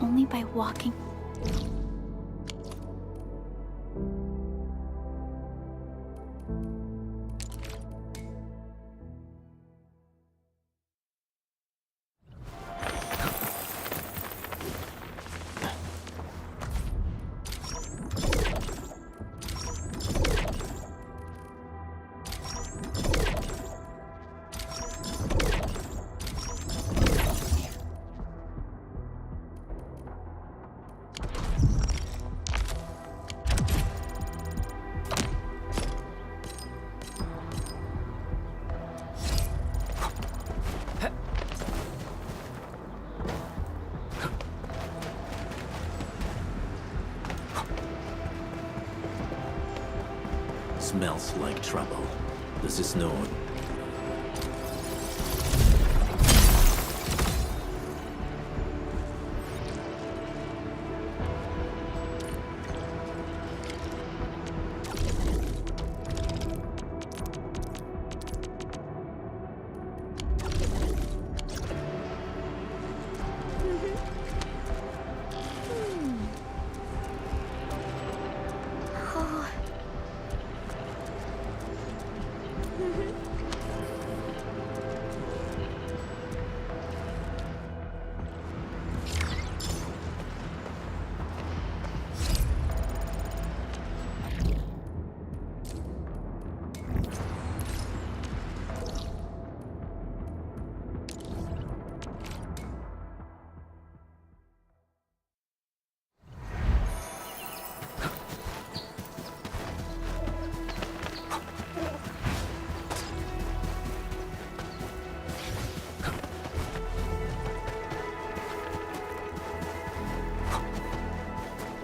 Only by walking. Smells like trouble. This is no...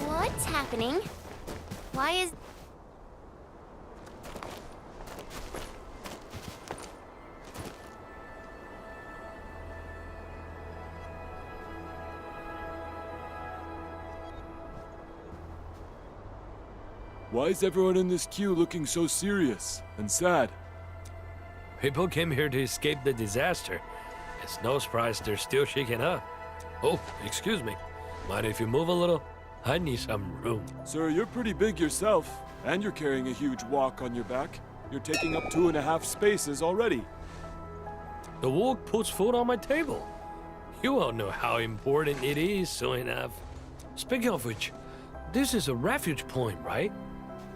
What's happening? Why is... Why is everyone in this queue looking so serious and sad? People came here to escape the disaster. It's no surprise they're still shaking up. Oh, excuse me. Mind if you move a little? I need some room. Sir, you're pretty big yourself, and you're carrying a huge walk on your back. You're taking up 2.5 spaces already. The walk puts food on my table. You all know how important it is soon enough. Speaking of which, this is a refuge point, right?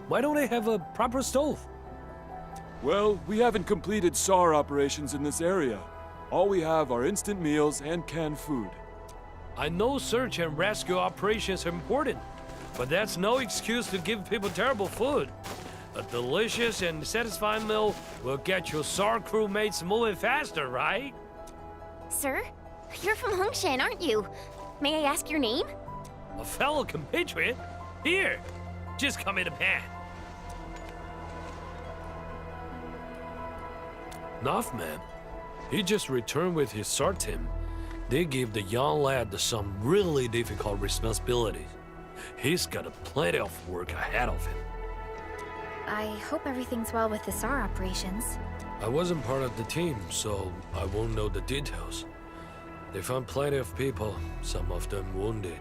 Why don't they have a proper stove? Well, we haven't completed SAR operations in this area. All we have are instant meals and canned food. I know search and rescue operations are important, but that's no excuse to give people terrible food. A delicious and satisfying meal will get your SAR crewmates moving faster, right? Sir? You're from Hongshan, aren't you? May I ask your name? A fellow compatriot? Here, just come in a pan. Nothman. He just returned with his SAR team. They gave the young lad some really difficult responsibilities. He's got plenty of work ahead of him. I hope everything's well with the SAR operations. I wasn't part of the team, so I won't know the details. They found plenty of people, some of them wounded.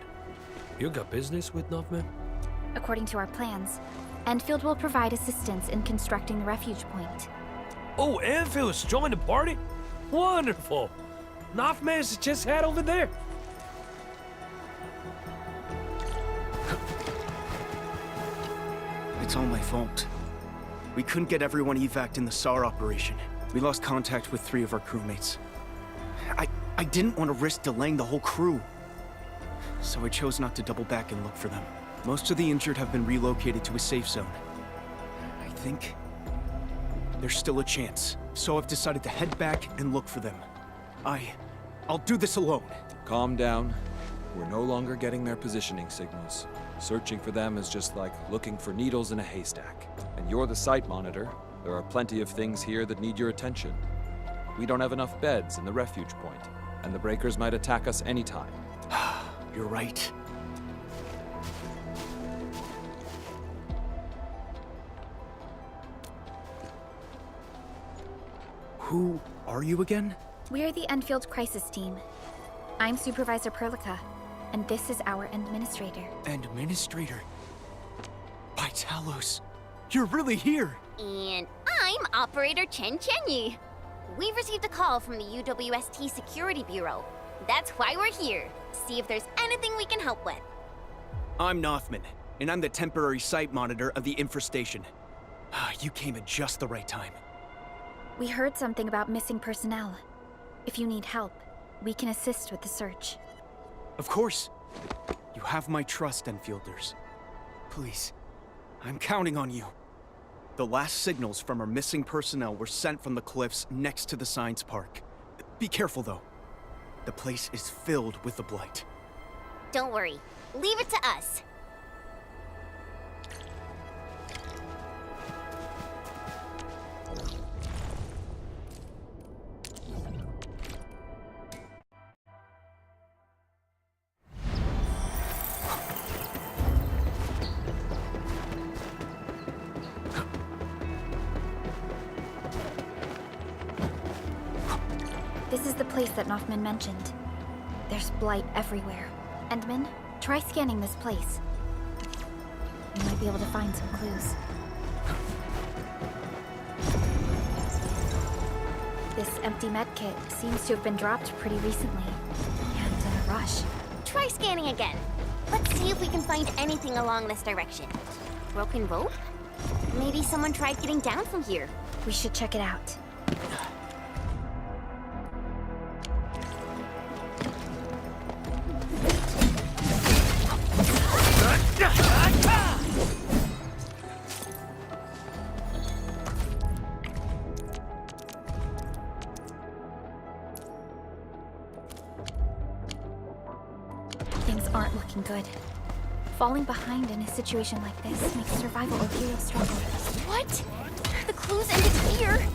You got business with Nothman? According to our plans, Endfield will provide assistance in constructing the refuge point. Oh, Enfield's joined the party? Wonderful! Nothman's just head over there. It's all my fault. We couldn't get everyone evac'd in the SAR operation. We lost contact with 3 of our crewmates. I didn't want to risk delaying the whole crew. So I chose not to double back and look for them. Most of the injured have been relocated to a safe zone. I think there's still a chance. So I've decided to head back and look for them. I'll do this alone. Calm down. We're no longer getting their positioning signals. Searching for them is just like looking for needles in a haystack. And you're the site monitor. There are plenty of things here that need your attention. We don't have enough beds in the refuge point, and the breakers might attack us anytime. You're right. Who are you again? We're the Enfield Crisis Team. I'm Supervisor Perlica, and this is our Endministrator. Endministrator? By Talos, you're really here! And I'm Operator Chen Chenyi. We've received a call from the UWST Security Bureau. That's why we're here. See if there's anything we can help with. I'm Nothman, and I'm the temporary site monitor of the infestation. You came at just the right time. We heard something about missing personnel. If you need help, we can assist with the search. Of course. You have my trust, Enfielders. Please, I'm counting on you. The last signals from our missing personnel were sent from the cliffs next to the science park. Be careful, though. The place is filled with the Blight. Don't worry. Leave it to us. This is the place that Nothman mentioned. There's blight everywhere. Endman, try scanning this place. You might be able to find some clues. This empty medkit seems to have been dropped pretty recently, and in a rush. Try scanning again. Let's see if we can find anything along this direction. Broken rope? Maybe someone tried getting down from here. We should check it out. Things aren't looking good. Falling behind in a situation like this makes survival a real struggle. What? The clues ended here?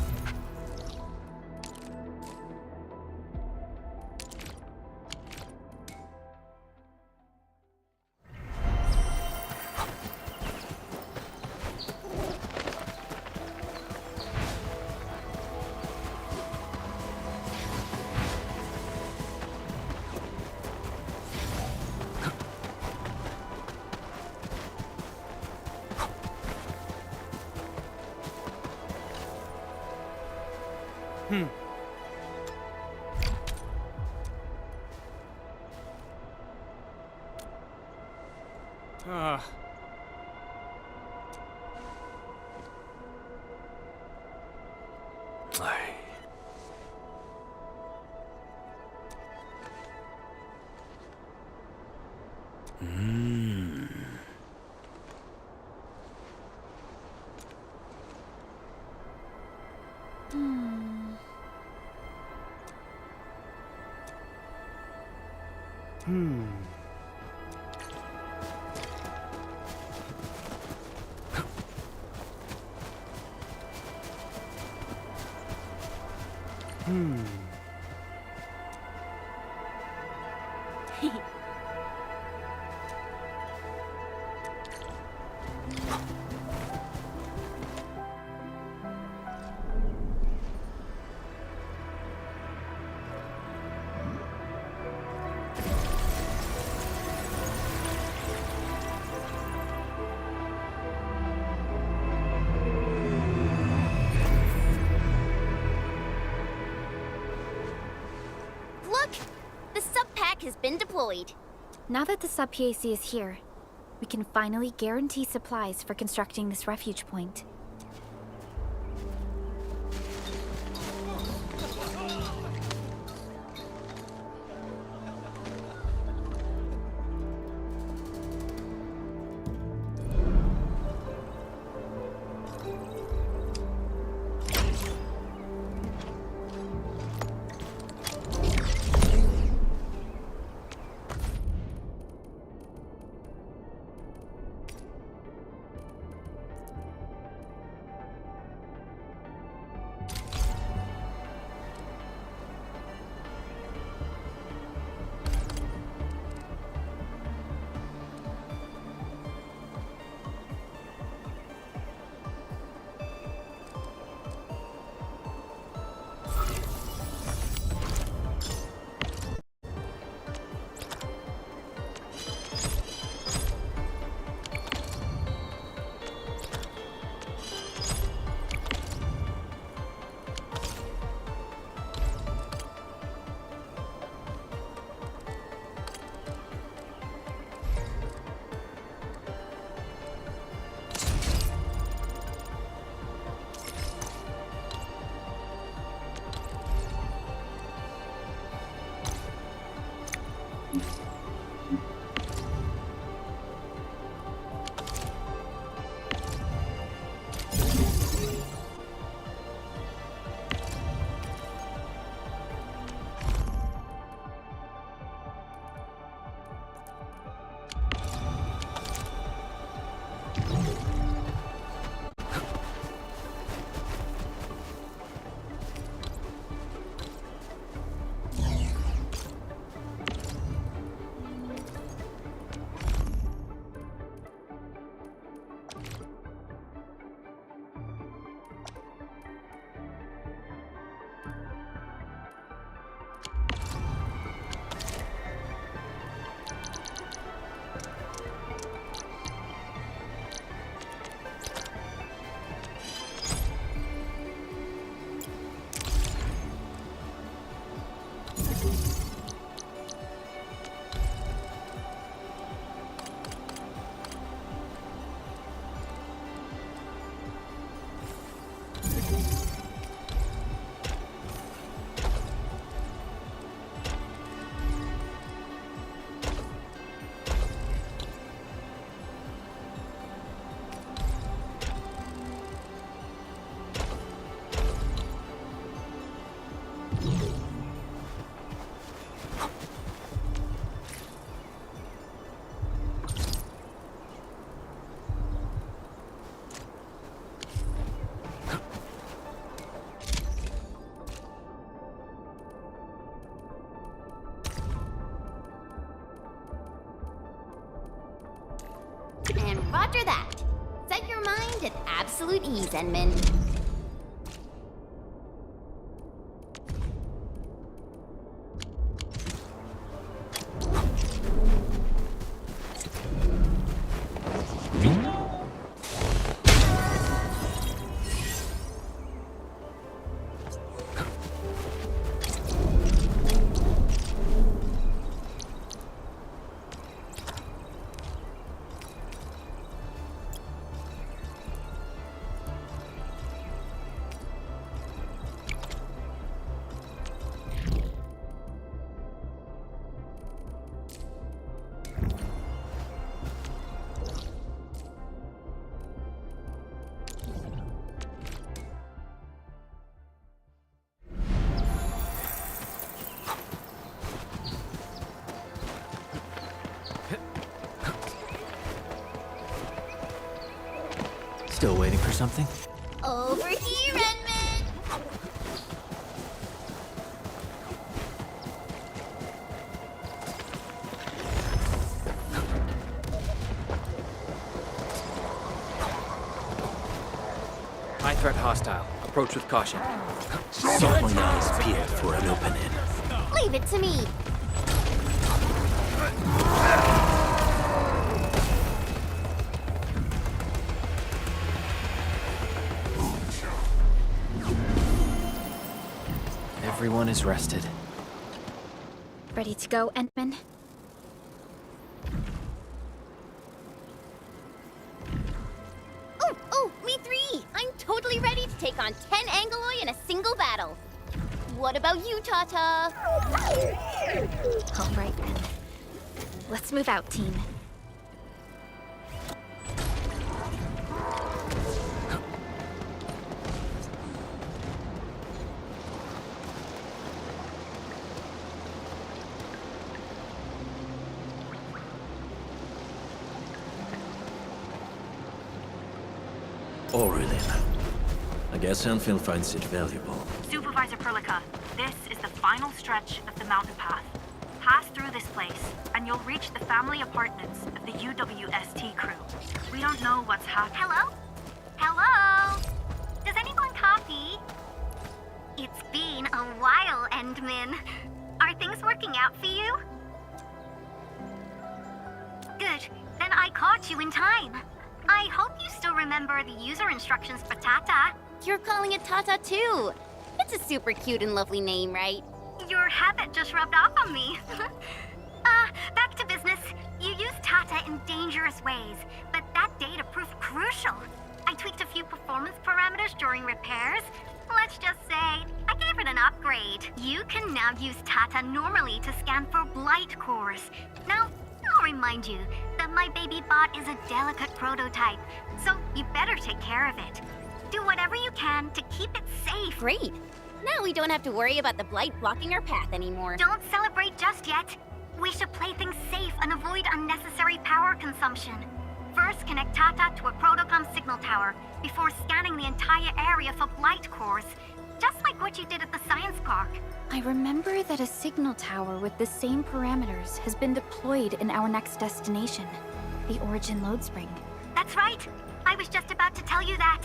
Look! The sub-pack has been deployed. Now that the sub-PAC is here, we can finally guarantee supplies for constructing this refuge point. And roger that. Set your mind at absolute ease, Endman. Still waiting for something? Over here, Endman! High threat hostile. Approach with caution. Salt my eyes peeled for an opening. Leave it to me. Everyone is rested. Ready to go, Endman? Oh, me three! I'm totally ready to take on 10 Angoloi in a single battle. What about you, Tata? All right, then. Let's move out, team. Aurelin. I guess Enfield finds it valuable. Supervisor Perlica, this is the final stretch of the mountain path. Pass through this place, and you'll reach the family apartments of the UWST crew. We don't know what's happening. Hello? Hello? Does anyone copy? It's been a while, Endman. Are things working out for you? Good. Then I caught you in time. I hope you still remember the user instructions for Tata. You're calling it Tata too. It's a super cute and lovely name, right? Your habit just rubbed off on me. Back to business. You used Tata in dangerous ways, but that data proved crucial. I tweaked a few performance parameters during repairs. Let's just say, I I gave it an upgrade. You can now use Tata normally to scan for blight cores. Now, I'll remind you that my baby bot is a delicate prototype, so you better take care of it. Do whatever you can to keep it safe. Great. Now we don't have to worry about the blight blocking our path anymore. Don't celebrate just yet. We should play things safe and avoid unnecessary power consumption. First, connect Tata to a Protocom signal tower before scanning the entire area for blight cores, just like what you did at the science park. I remember that a signal tower with the same parameters has been deployed in our next destination, the Origin Load Spring. That's right. I was just about to tell you that.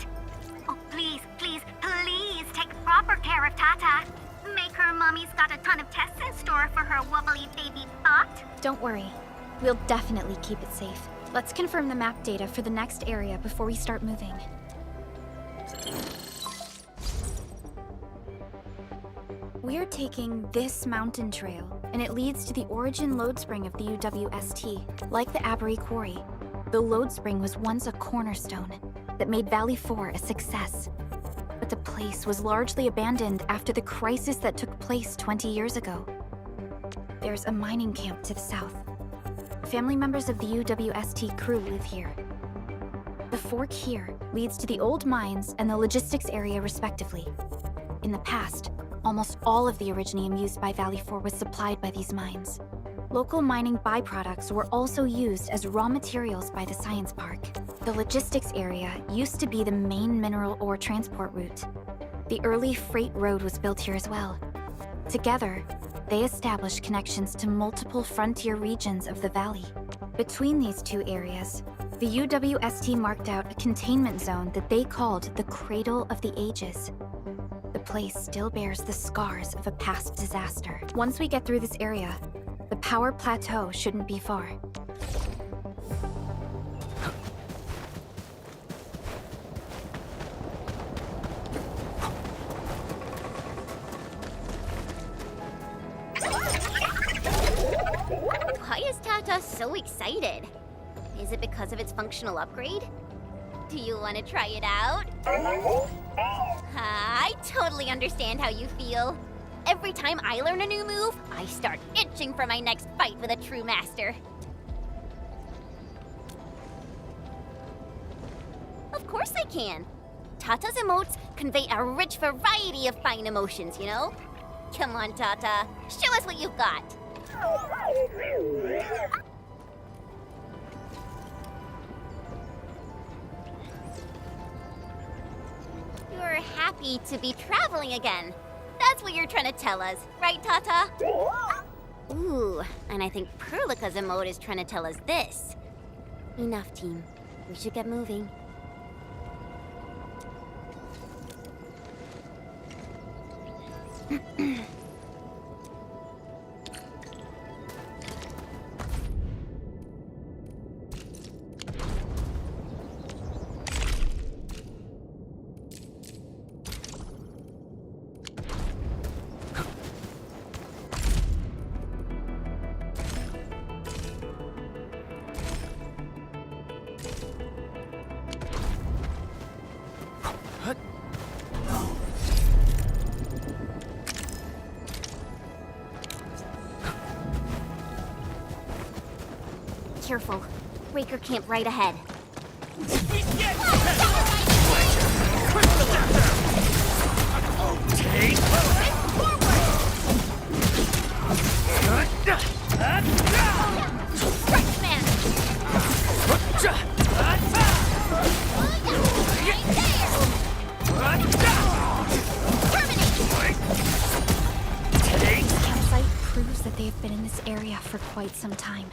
Oh, please, please, please take proper care of Tata. Make her mommy's got a ton of tests in store for her wobbly baby bot. Don't worry. We'll definitely keep it safe. Let's confirm the map data for the next area before we start moving. We're taking this mountain trail, and it leads to the Origin Load Spring of the UWST. Like the Abery Quarry, the Load Spring was once a cornerstone that made Valley 4 a success. But the place was largely abandoned after the crisis that took place 20 years ago. There's a mining camp to the south. Family members of the UWST crew live here. The fork here leads to the old mines and the logistics area respectively. In the past, almost all of the Originium used by Valley 4 was supplied by these mines. Local mining byproducts were also used as raw materials by the science park. The logistics area used to be the main mineral ore transport route. The early freight road was built here as well. Together, they established connections to multiple frontier regions of the valley. Between these two areas, the UWST marked out a containment zone that they called the Cradle of the Ages. The place still bears the scars of a past disaster. Once we get through this area, the power plateau shouldn't be far. Why is Tata so excited? Is it because of its functional upgrade? Do you want to try it out? I totally understand how you feel. Every time I learn a new move, I start itching for my next fight with a true master. Of course I can. Tata's emotes convey a rich variety of fine emotions, you know? Come on, Tata. Show us what you've got. You're happy to be traveling again. That's what you're trying to tell us, right, Tata? Ooh, and I think Perlica's emote is trying to tell us this. Enough, team. We should get moving. Careful. Breaker camp right ahead. Campsite proves that they have been in this area for quite some time.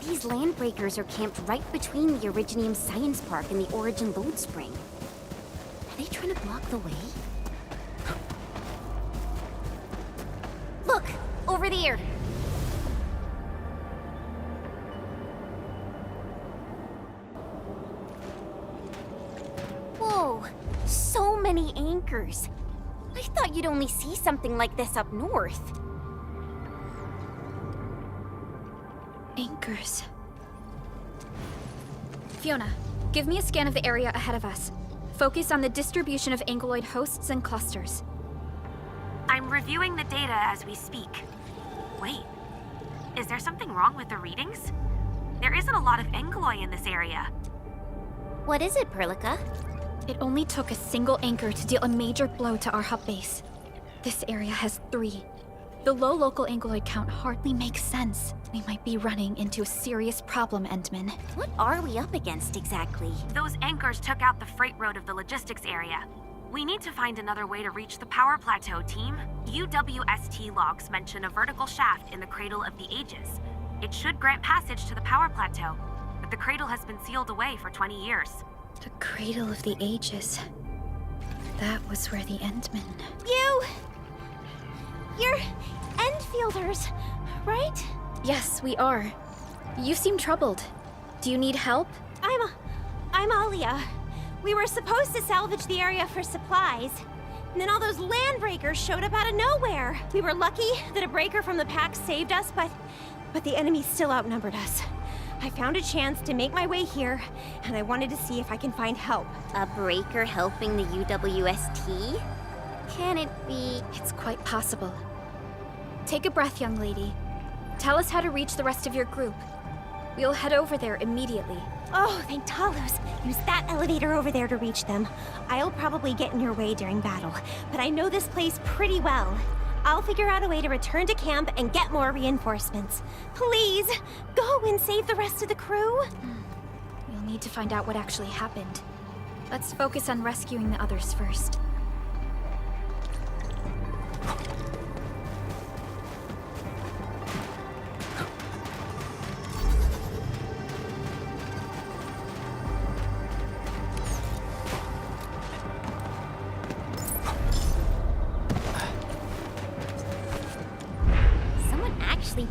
These land breakers are camped right between the Originium Science Park and the Origin Load Spring. Are they trying to block the way? Look! Over there! Whoa! So many anchors! I thought you'd only see something like this up north. Anchors. Fiona, give me a scan of the area ahead of us. Focus on the distribution of ankyloid hosts and clusters. I'm reviewing the data as we speak. Wait, is there something wrong with the readings? There isn't a lot of Engloy in this area. What is it, Perlica? It only took a single anchor to deal a major blow to our hub base. This area has 3. The low local Angloid count hardly makes sense. We might be running into a serious problem, Endman. What are we up against exactly? Those anchors took out the freight road of the logistics area. We need to find another way to reach the power plateau, team. UWST logs mention a vertical shaft in the Cradle of the Ages. It should grant passage to the power plateau, but the cradle has been sealed away for 20 years. The Cradle of the Ages. That was where the Endmen... You're Endfielders, right? Yes, we are. You seem troubled. Do you need help? I'm Alia. We were supposed to salvage the area for supplies. And then all those land breakers showed up out of nowhere. We were lucky that a breaker from the pack saved us, but the enemy still outnumbered us. I found a chance to make my way here, and I wanted to see if I can find help. A breaker helping the UWST? Can it be? It's quite possible. Take a breath, young lady. Tell us how to reach the rest of your group. We'll head over there immediately. Oh, thank Talos. Use that elevator over there to reach them. I'll probably get in your way during battle, but I know this place pretty well. I'll figure out a way to return to camp and get more reinforcements. Please, go and save the rest of the crew. We'll need to find out what actually happened. Let's focus on rescuing the others first.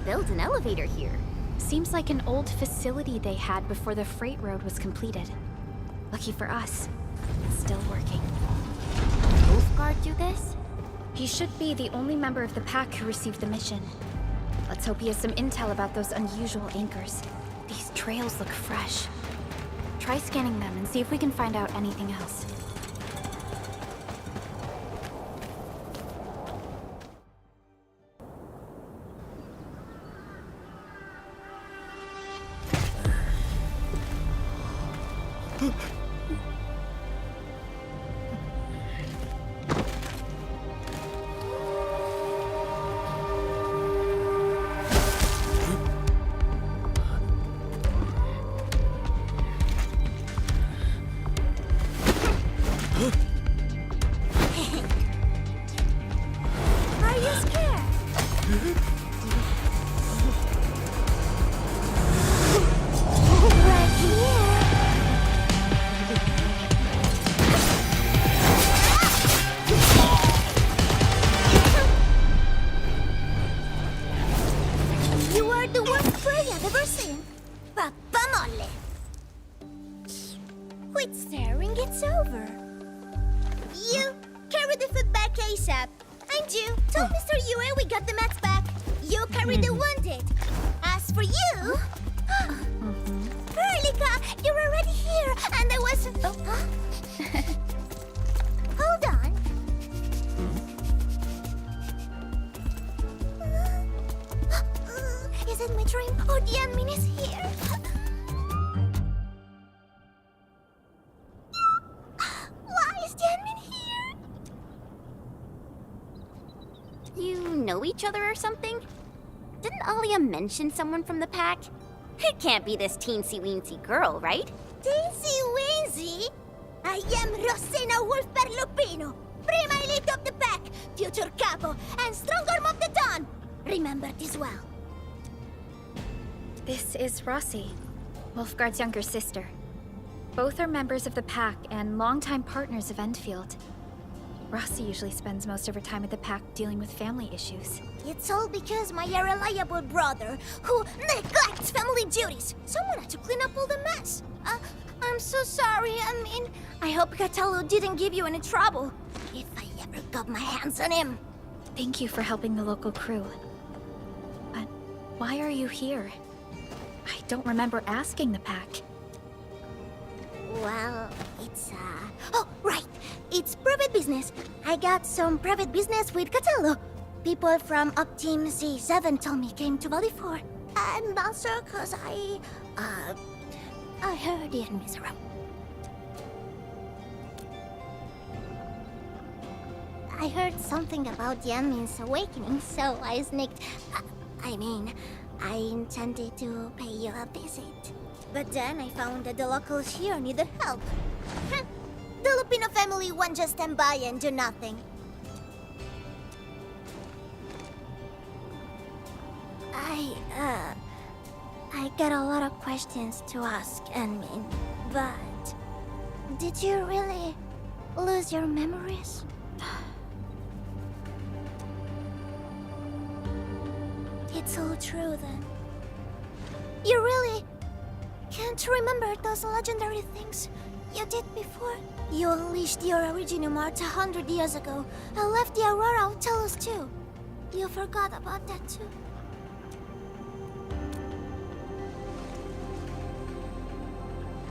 Built an elevator here. Seems like an old facility they had before the freight road was completed. Lucky for us, it's still working. Wolfguard do this? He should be the only member of the pack who received the mission. Let's hope he has some intel about those unusual anchors. These trails look fresh. Try scanning them and see if we can find out anything else. Are you scared? Right here. You are the worst prey I've ever seen. Papa Molle. Quit staring, it's over. You carry the food back ASAP. And you, tell Mr. Yue we got the mats back. You carry the wounded. As for you... Perlica, you're already here, and I was... Hold on. Is it my dream, or the admin is here? Why is the admin here? You know each other or something? Didn't Alia mention someone from the pack? It can't be this teensy-weensy girl, right? Teensy-weensy? I am Rosena Wolfberg-Lupino, prima elite of the pack, future capo, and strong arm of the dawn. Remember this well. This is Rossi, Wolfguard's younger sister. Both are members of the pack and longtime partners of Endfield. Rossi usually spends most of her time at the pack dealing with family issues. It's all because my irreliable brother, who neglects family duties. Someone had to clean up all the mess. I'm so sorry. I hope Catalo didn't give you any trouble. If I ever got my hands on him. Thank you for helping the local crew. But why are you here? I don't remember asking the pack. Well, oh, right. it's private business. I got some private business with Catalo. People from Up Team C7 told me came to Valley 4. I'm not sure cause I heard the enemies around. I heard something about the enemy's awakening, so I sneaked. I intended to pay you a visit. But then I found that the locals here needed help. The Lupino family won't just stand by and do nothing. I got a lot of questions to ask, Enmin, but did you really lose your memories? It's all true then. You really can't remember those legendary things you did before? You unleashed your Originium Art 100 years ago and left the Aurora of Talos-II. You forgot about that too.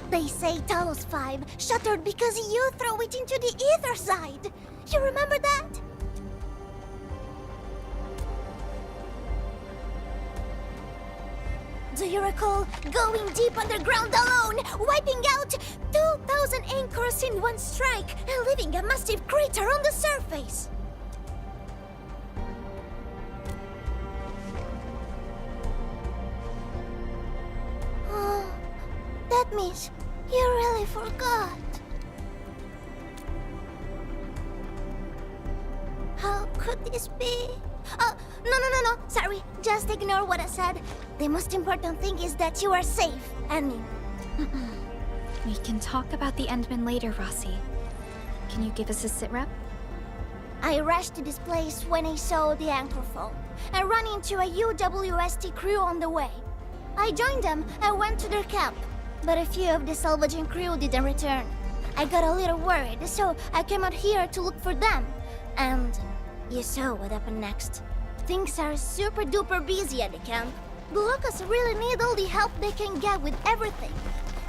They say Talos-V shattered because you threw it into the ether side. You remember that? Do you recall going deep underground alone, wiping out 2,000 anchors in one strike, and leaving a massive crater on the surface? Oh, that means you really forgot. How could this be? Oh, no. Sorry, just ignore what I said. The most important thing is that you are safe, Annie. We can talk about the Endman later, Rossi. Can you give us a sitrep? I rushed to this place when I saw the anchor fall and ran into a UWST crew on the way. I joined them and went to their camp, but a few of the salvaging crew didn't return. I got a little worried, so I came out here to look for them. And you saw what happened next. Things are super duper busy at the camp. The locals really need all the help they can get with everything.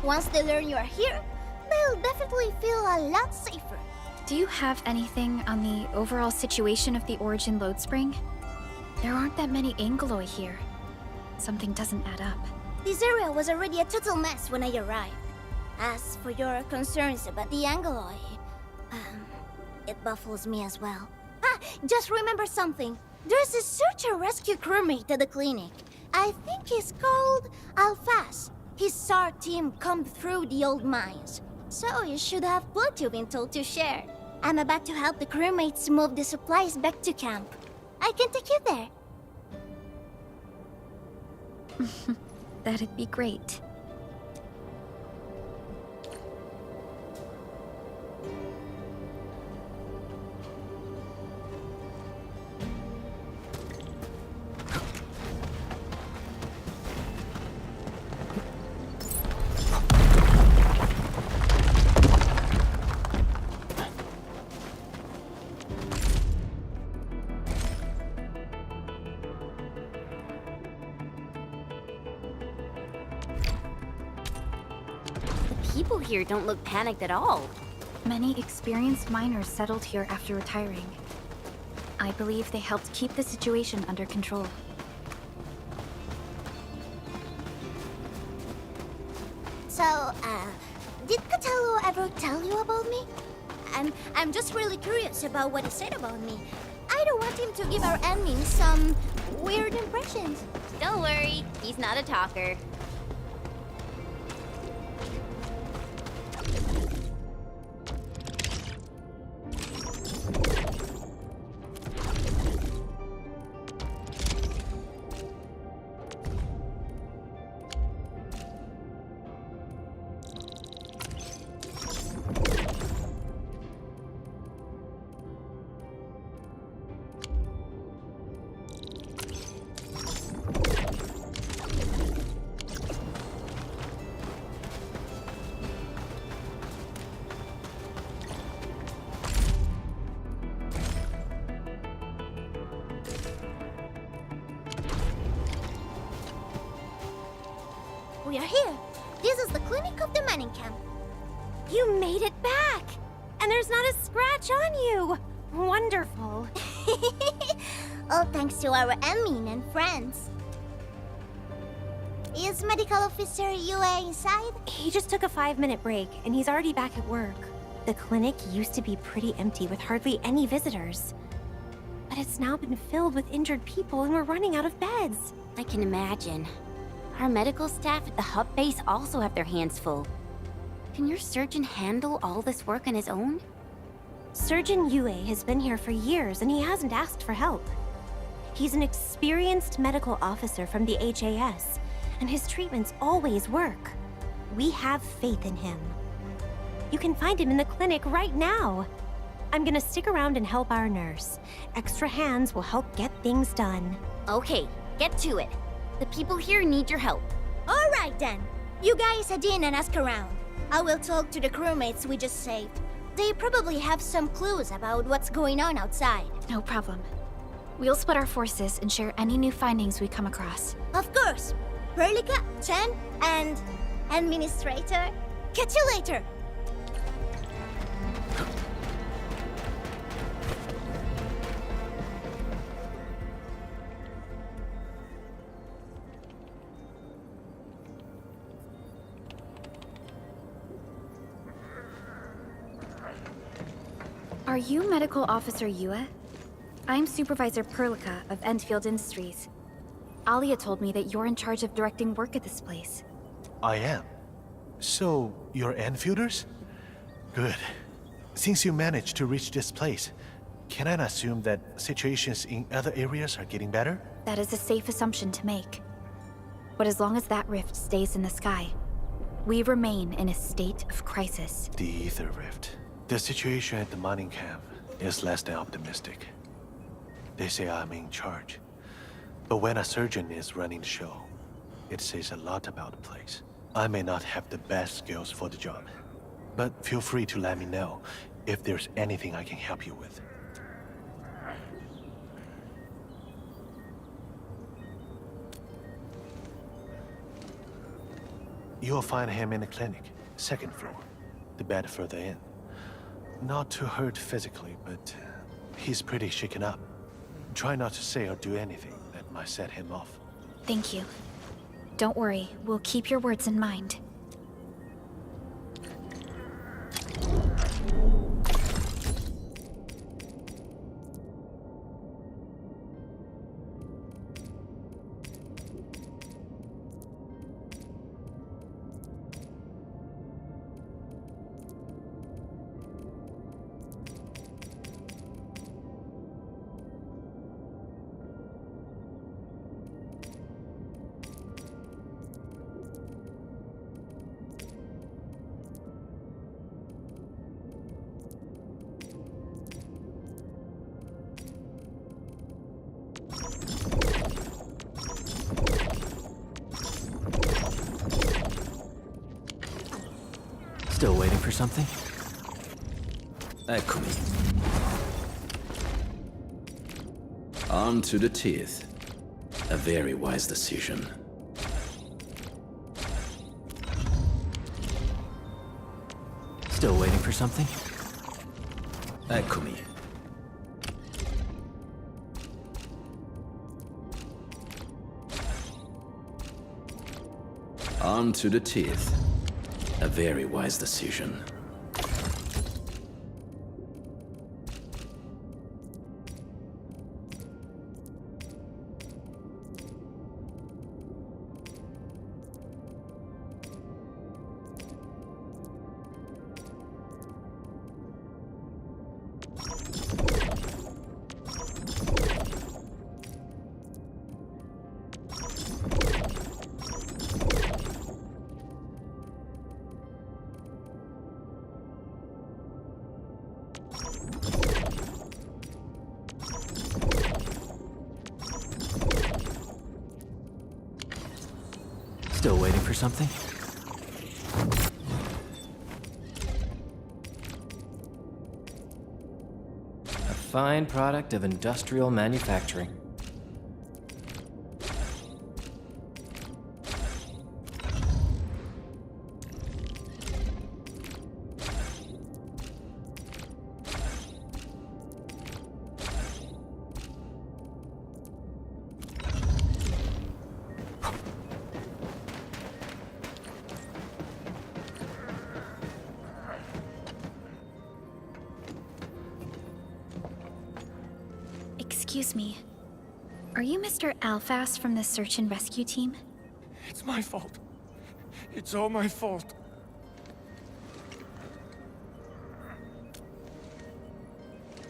Once they learn you are here, they'll definitely feel a lot safer. Do you have anything on the overall situation of the Origin Load Spring? There aren't that many Angeloi here. Something doesn't add up. This area was already a total mess when I arrived. As for your concerns about the Angeloi, it baffles me as well. Just remember something. There's a search and rescue crewmate at the clinic. I think he's called Alphas. His SAR team combed through the old mines, so you should have plenty of intel to share. I'm about to help the crewmates move the supplies back to camp. I can take you there. That'd be great. People here don't look panicked at all. Many experienced miners settled here after retiring. I believe they helped keep the situation under control. So, did Catalo ever tell you about me? I'm just really curious about what he said about me. I don't want him to give our enemies some weird impressions. Don't worry, he's not a talker. We are here. This is the clinic of the mining camp. You made it back! And there's not a scratch on you! Wonderful. All thanks to our eminent friends. Is Medical Officer Yue inside? He just took a 5-minute break, and he's already back at work. The clinic used to be pretty empty with hardly any visitors. But it's now been filled with injured people, and we're running out of beds. I can imagine. Our medical staff at the hub base also have their hands full. Can your surgeon handle all this work on his own? Surgeon Yue has been here for years, and he hasn't asked for help. He's an experienced medical officer from the HAS, and his treatments always work. We have faith in him. You can find him in the clinic right now. I'm gonna stick around and help our nurse. Extra hands will help get things done. Okay, get to it. The people here need your help. All right then. You guys head in and ask around. I will talk to the crewmates we just saved. They probably have some clues about what's going on outside. No problem. We'll split our forces and share any new findings we come across. Of course. Perlica, Chen, and Endministrator. Catch you later. Are you Medical Officer Yue? I'm Supervisor Perlica of Endfield Industries. Alia told me that you're in charge of directing work at this place. I am. So, you're Enfielders? Good. Since you managed to reach this place, can I assume that situations in other areas are getting better? That is a safe assumption to make. But as long as that rift stays in the sky, we remain in a state of crisis. The Ether Rift. The situation at the mining camp is less than optimistic. They say I'm in charge. But when a surgeon is running the show, it says a lot about the place. I may not have the best skills for the job, but feel free to let me know if there's anything I can help you with. You'll find him in the clinic, 2nd floor, the bed further in. Not too hurt physically, but he's pretty shaken up. Try not to say or do anything that might set him off. Thank you. Don't worry, we'll keep your words in mind. Still waiting for something? Eccomi. On to the teeth. A very wise decision. Still waiting for something? Eccomi. On to the teeth. A very wise decision. Still waiting for something? A fine product of industrial manufacturing. Excuse me. Are you Mr. Alphas from the search and rescue team? It's my fault. It's all my fault.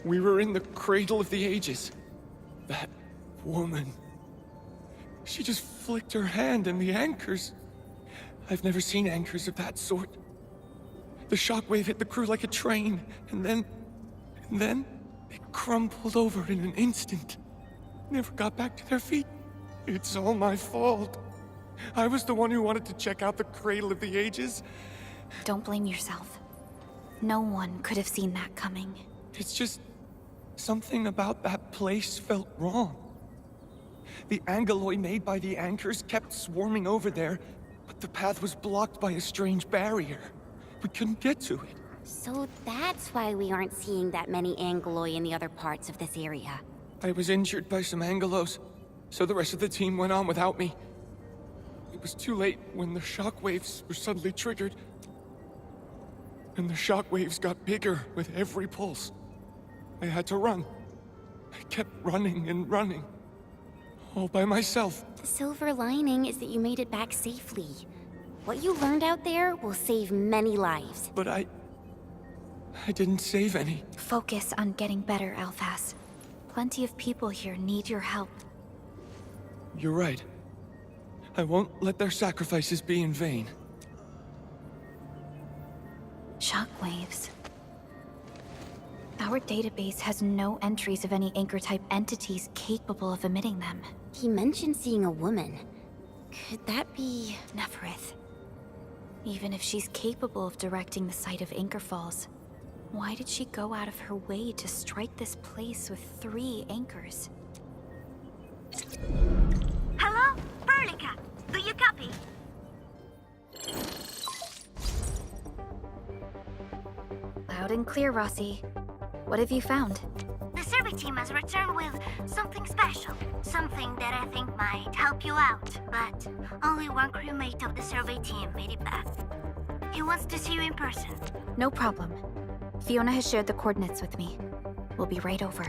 We were in the cradle of the ages. That woman. She just flicked her hand and the anchors. I've never seen anchors of that sort. The shockwave hit the crew like a train, and then they crumpled over in an instant. Never got back to their feet. It's all my fault. I was the one who wanted to check out the cradle of the ages. Don't blame yourself. No one could have seen that coming. It's just something about that place felt wrong. The angeloi made by the anchors kept swarming over there, but the path was blocked by a strange barrier. We couldn't get to it. So that's why we aren't seeing that many angeloi in the other parts of this area. I was injured by some angelos, so the rest of the team went on without me. It was too late when the shockwaves were suddenly triggered. And the shockwaves got bigger with every pulse. I had to run. I kept running and running. All by myself. The silver lining is that you made it back safely. What you learned out there will save many lives. But I didn't save any. Focus on getting better, Alphas. Plenty of people here need your help. You're right. I won't let their sacrifices be in vain. Shockwaves. Our database has no entries of any anchor-type entities capable of emitting them. He mentioned seeing a woman. Could that be... Neferith? Even if she's capable of directing the site of anchor falls, why did she go out of her way to strike this place with 3 anchors? Hello? Perlica, do you copy? Loud and clear, Rossi. What have you found? The survey team has returned with something special. Something that I think might help you out. But only one crewmate of the survey team made it back. He wants to see you in person. No problem. Fiona has shared the coordinates with me. We'll be right over.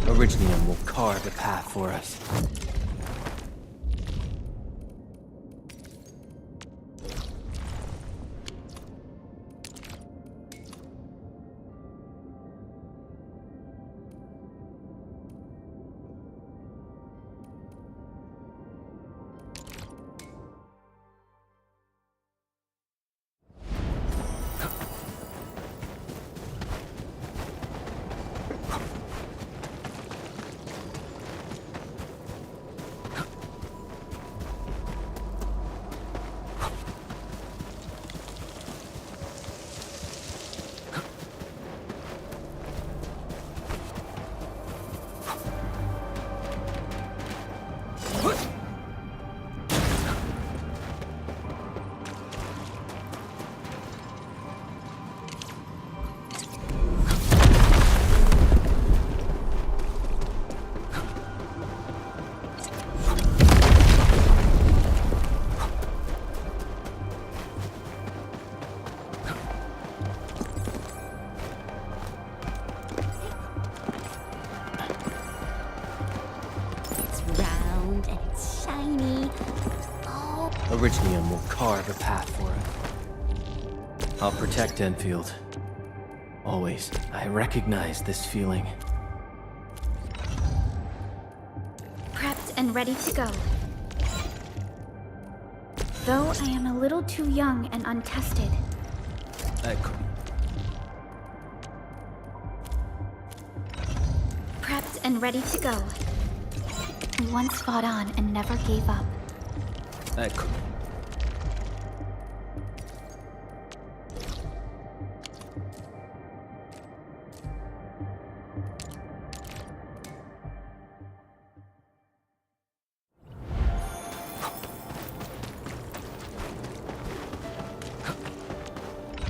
Originium will carve a path for us. Originium will carve a path for it. I'll protect Enfield. Always. I recognize this feeling. Prepped and ready to go. Though I am a little too young and untested. Prepped and ready to go. We once fought on and never gave up.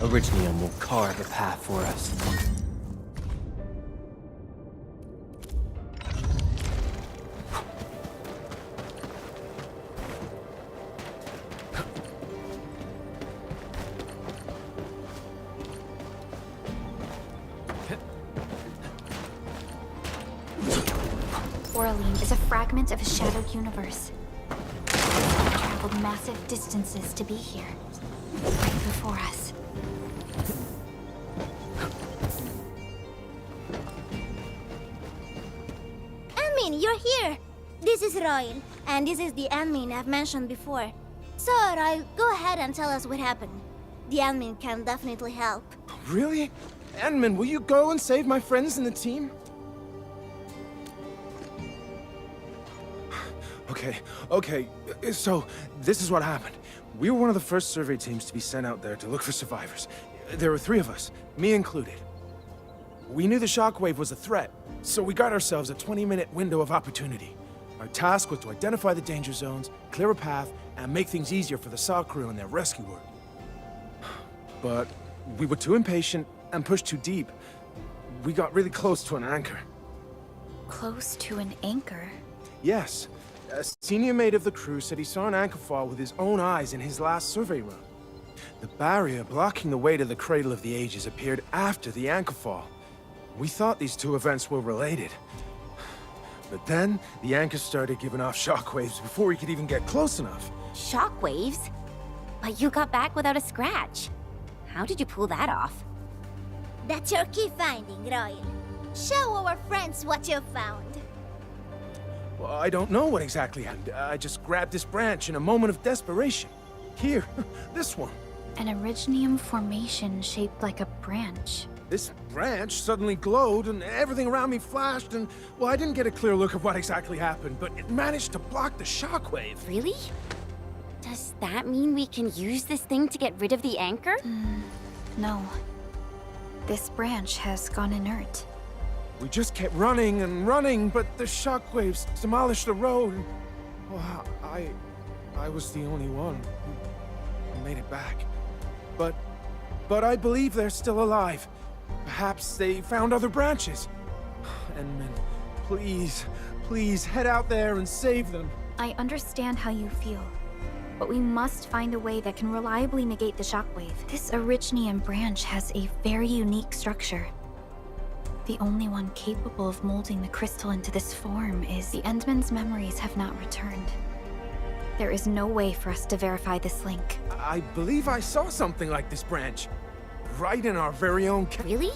Originium will carve a path for us. Oraline is a fragment of a shadowed universe. We've traveled massive distances to be here, right before us. Admin, you're here! This is Royal, and this is the admin I've mentioned before. So, Royal, go ahead and tell us what happened. The admin can definitely help. Really? Admin, will you go and save my friends in the team? Okay, so this is what happened. We were one of the first survey teams to be sent out there to look for survivors. There were 3 of us, me included. We knew the shockwave was a threat, so we got ourselves a 20-minute window of opportunity. Our task was to identify the danger zones, clear a path, and make things easier for the SAW crew and their rescue work. But we were too impatient and pushed too deep. We got really close to an anchor. Close to an anchor? Yes. A senior mate of the crew said he saw an anchor fall with his own eyes in his last survey run. The barrier blocking the way to the Cradle of the Ages appeared after the anchor fall. We thought these 2 events were related. But then, the anchor started giving off shockwaves before we could even get close enough. Shockwaves? But you got back without a scratch. How did you pull that off? That's your key finding, Royal. Show our friends what you found. Well, I don't know what exactly happened. I just grabbed this branch in a moment of desperation. Here, this one. An Originium formation shaped like a branch. This branch suddenly glowed and everything around me flashed and, well, I didn't get a clear look of what exactly happened, but it managed to block the shockwave. Really? Does that mean we can use this thing to get rid of the anchor? No. This branch has gone inert. We just kept running and running, but the shockwaves demolished the road. Well, I was the only one who made it back. But I believe they're still alive. Perhaps they found other branches. Endman, please head out there and save them. I understand how you feel, but we must find a way that can reliably negate the shockwave. This Originium branch has a very unique structure. The only one capable of molding the crystal into this form is the Endman's memories have not returned. There is no way for us to verify this link. I believe I saw something like this branch. Right in our very own Really?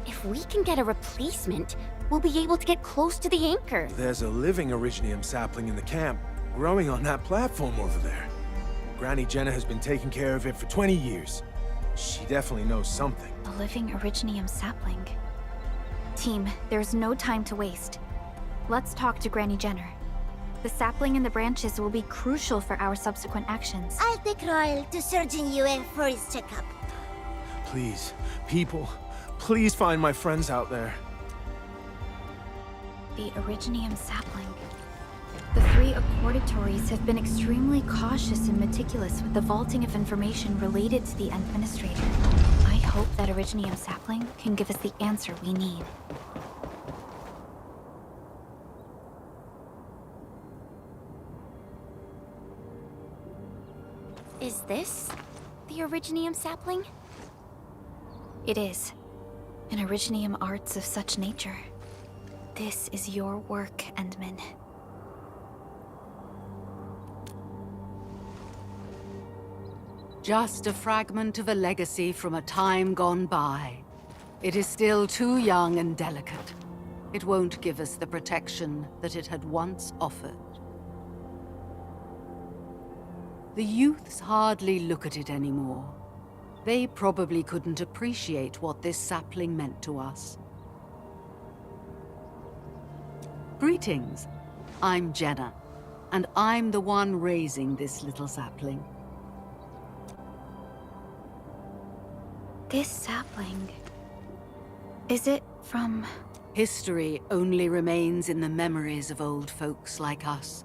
If we can get a replacement, we'll be able to get close to the anchor. There's a living Originium sapling in the camp, growing on that platform over there. Granny Jenna has been taking care of it for 20 years. She definitely knows something. A living Originium sapling. Team, there's no time to waste. Let's talk to Granny Jenner. The sapling and the branches will be crucial for our subsequent actions. I'll take Royal to Surgeon UA for his checkup. Please, people, please find my friends out there. The Originium sapling. The 3 Accordatories have been extremely cautious and meticulous with the vaulting of information related to the Endministrator. I hope that Originium sapling can give us the answer we need. Is this the Originium sapling? It is. An Originium arts of such nature. This is your work, Endman. Just a fragment of a legacy from a time gone by. It is still too young and delicate. It won't give us the protection that it had once offered. The youths hardly look at it anymore. They probably couldn't appreciate what this sapling meant to us. Greetings. I'm Jenna, and I'm the one raising this little sapling. This sapling... is it from... History only remains in the memories of old folks like us.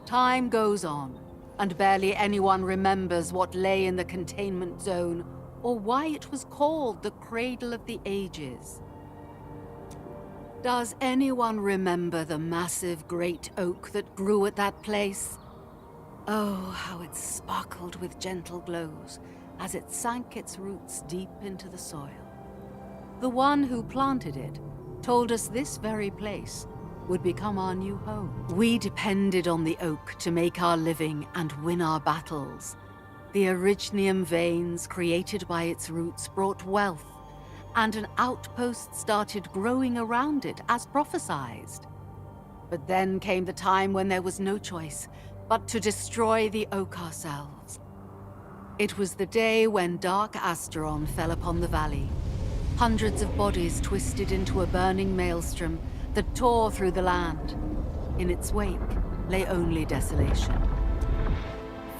Time goes on, and barely anyone remembers what lay in the containment zone, or why it was called the Cradle of the Ages. Does anyone remember the massive great oak that grew at that place? Oh, how it sparkled with gentle glows as it sank its roots deep into the soil. The one who planted it told us this very place, would become our new home. We depended on the oak to make our living and win our battles. The Originium veins created by its roots brought wealth, and an outpost started growing around it as prophesized. But then came the time when there was no choice but to destroy the oak ourselves. It was the day when Dark Asteron fell upon the valley. Hundreds of bodies twisted into a burning maelstrom that tore through the land. In its wake lay only desolation.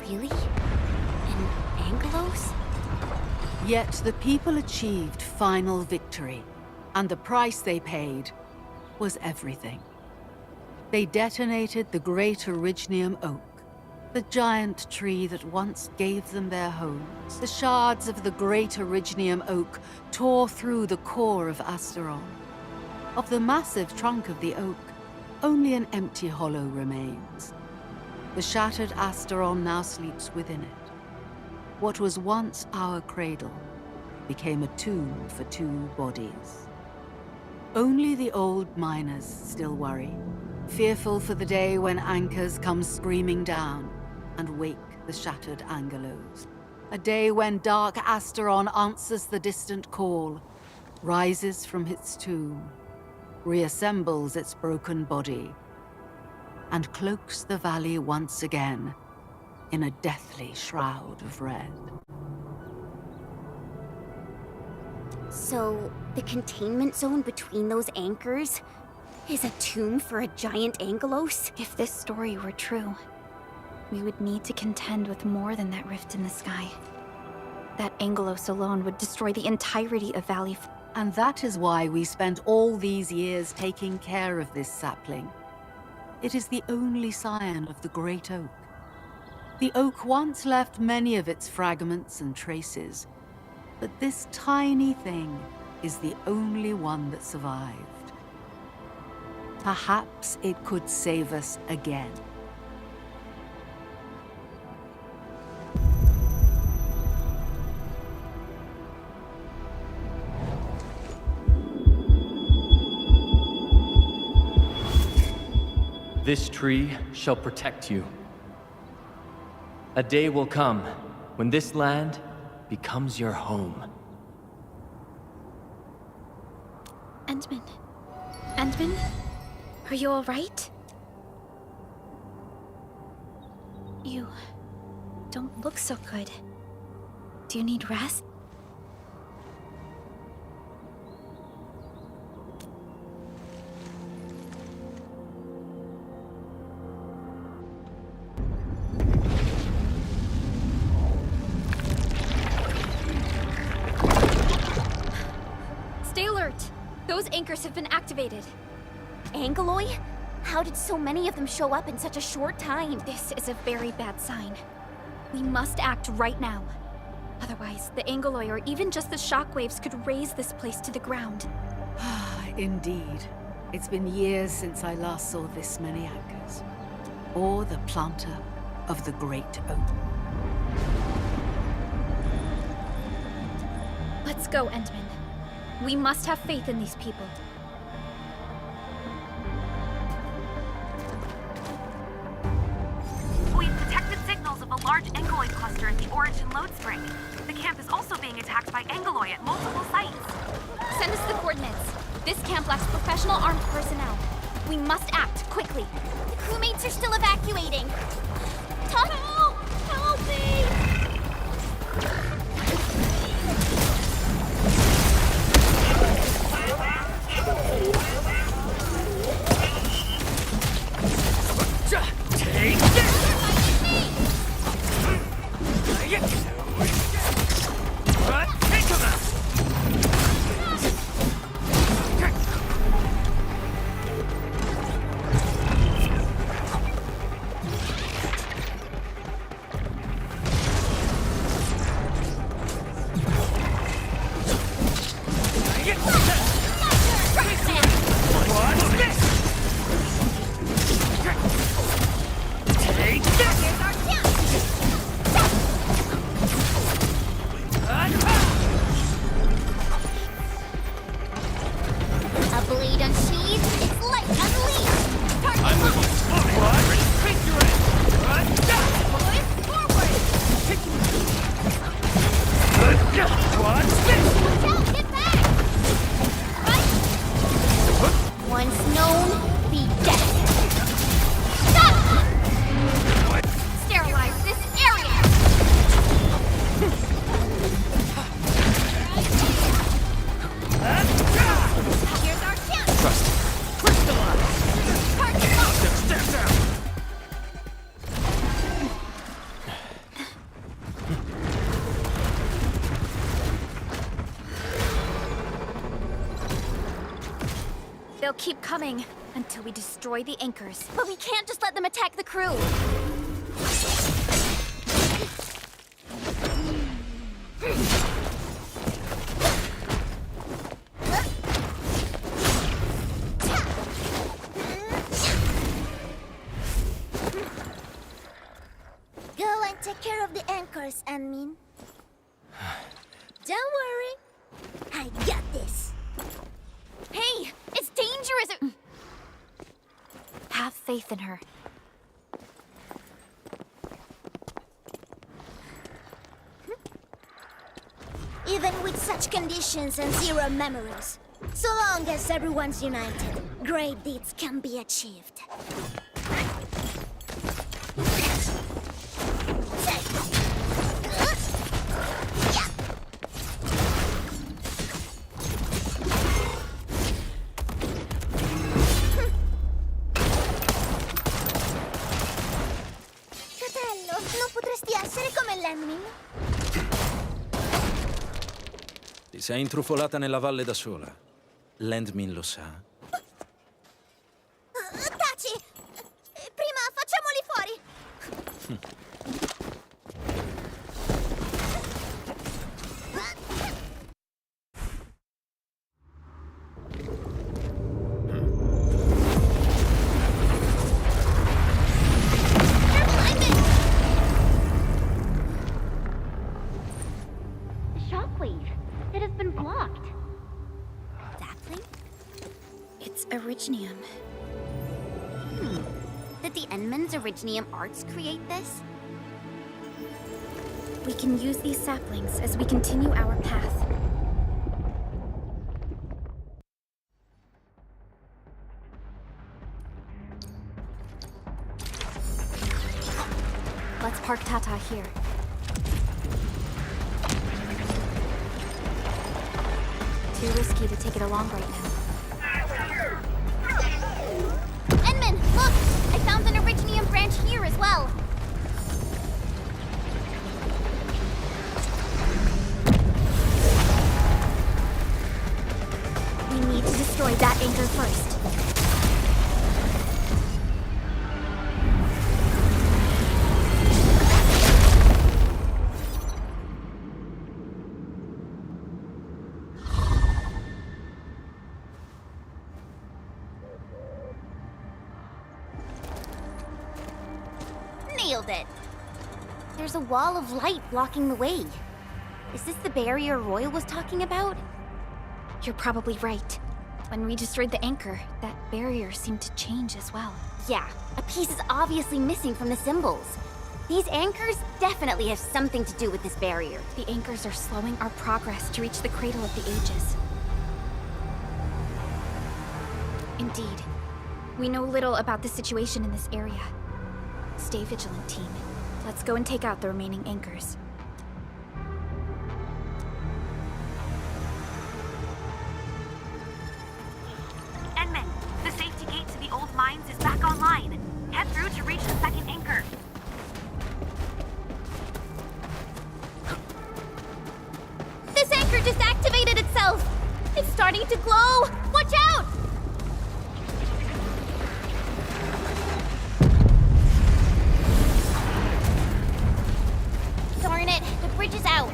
Really? In Angelos? Yet the people achieved final victory, and the price they paid was everything. They detonated the great Originium oak, the giant tree that once gave them their homes. The shards of the great Originium oak tore through the core of Asteron. Of the massive trunk of the oak, only an empty hollow remains. The shattered Asteron now sleeps within it. What was once our cradle became a tomb for 2 bodies. Only the old miners still worry, fearful for the day when anchors come screaming down and wake the shattered Angelos. A day when Dark Asteron answers the distant call, rises from its tomb, reassembles its broken body, and cloaks the valley once again in a deathly shroud of red. So, the containment zone between those anchors is a tomb for a giant Angelos? If this story were true, we would need to contend with more than that rift in the sky. That Angelos alone would destroy the entirety of Valley. And that is why we spent all these years taking care of this sapling. It is the only scion of the Great Oak. The oak once left many of its fragments and traces, but this tiny thing is the only one that survived. Perhaps it could save us again. This tree shall protect you. A day will come when this land becomes your home. Endman? Endman? Are you all right? You don't look so good. Do you need rest? Stay alert! Those anchors have been activated. Angeloi? How did so many of them show up in such a short time? This is a very bad sign. We must act right now. Otherwise, the Angeloi or even just the shockwaves could raze this place to the ground. Indeed. It's been years since I last saw this many anchors. Or the planter of the Great Oak. Let's go, Endman. We must have faith in these people. We've detected signals of a large Angeloid cluster at the Origin Load Spring. The camp is also being attacked by Angeloi at multiple sites. Send us the coordinates. This camp lacks professional armed personnel. We must act quickly. The crewmates are still evacuating. Help! Help me! Take him out! keep coming until we destroy the anchors. But we can't just let them attack the crew. Go and take care of the anchors, Anmin. Don't worry. I got this. Hey, it's dangerous. Have faith in her. Even with such conditions and zero memories, so long as everyone's united, great deeds can be achieved. Fratello, non potresti essere come l'Eminem? Ti sei intrufolata nella valle da sola. Landmin lo sa. Taci! Prima facciamoli fuori! The shockwave. It has been blocked. Sapling? It's Originium. Did the Endman's Originium arts create this? We can use these saplings as we continue our path. Let's park Tata here. Too risky to take it along right now. Endman, look! I found an Originium branch here as well. We need to destroy that anchor first. Nailed it. There's a wall of light blocking the way. Is this the barrier Royal was talking about? You're probably right. When we destroyed the anchor, that barrier seemed to change as well. Yeah, a piece is obviously missing from the symbols. These anchors definitely have something to do with this barrier. The anchors are slowing our progress to reach the Cradle of the Ages. Indeed. We know little about the situation in this area. Stay vigilant, team. Let's go and take out the remaining anchors. Endman, the safety gate to the old mines is back online. Head through to reach the second anchor. This anchor just activated itself! It's starting to glow! Watch out! Darn it, the bridge is out.